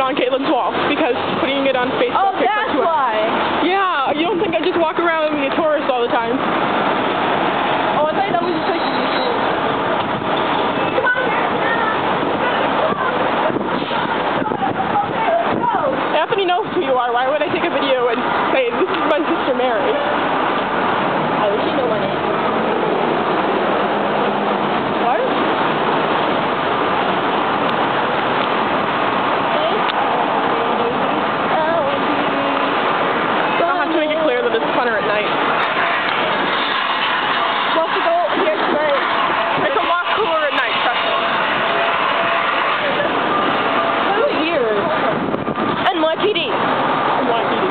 on Caitlin's wall because putting it on Facebook. Oh, that's why. Yeah, you don't think I just walk around and be a tourist all the time? Oh, I thought that was just like come on, Anthony knows who you are. Why would I take a video and say, this is my sister Mary? I wish you know my name. What? I'll have to make it clear that it's funner at night. Well, to go here tonight. It's a lot cooler at night, trust me. 2 years. NYPD. NYPD.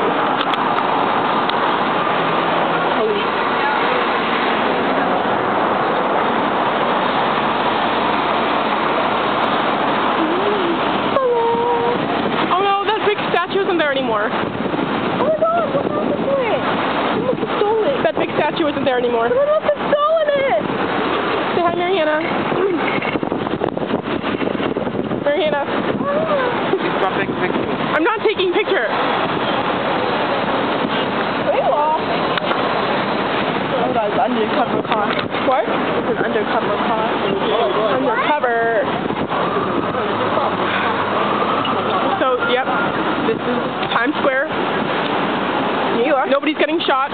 Oh no, that big statue isn't there anymore. Oh my god, what happened to it? Someone must have stolen it. That big statue isn't there anymore. Someone must have stolen it! Say hi, Mariana. Mariana. Stop taking pictures. I'm not taking pictures. Oh, that's undercover car. What? It's an undercover car. Undercover. So, yep, this is Times Square, New York. Nobody's getting shot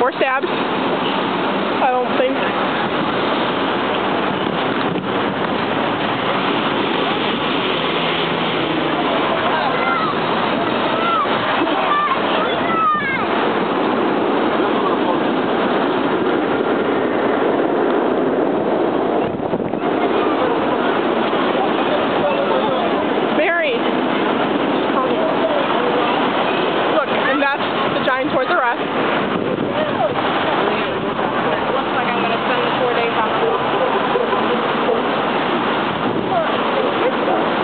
or stabbed, I don't think. Toys R Us. Looks like I'm going to spend the 4 days on food.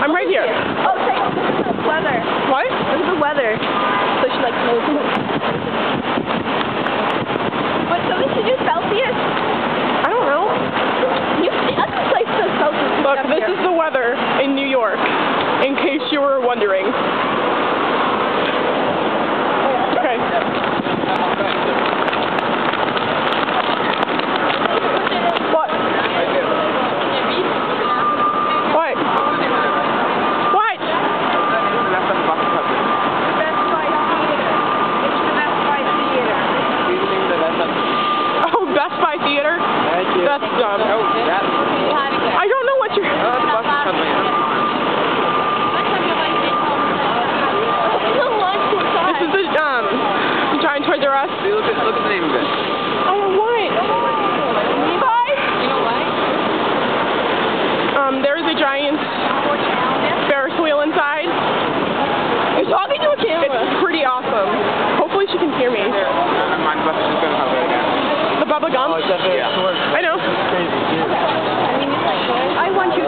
I'm right here. Oh, take a look at the weather. What? Look at the weather. So she like knows it. Wait, so we should do Celsius? I don't know. Other place says Celsius. Look, this is the weather in New York, in case you were wondering. Okay. What? What? What? Best Buy Theater. It's the Best Buy Theater. Oh, Best Buy Theater? That's dumb. I don't know what you're... This is the giant Toys R Us. Look at the name of it. I don't want. Levi's? You know what? There's a giant Ferris wheel inside. You're talking to a camera. It's pretty awesome. Hopefully she can hear me. The Bubba Gump? Yeah. I know. I mean, it's like, I want you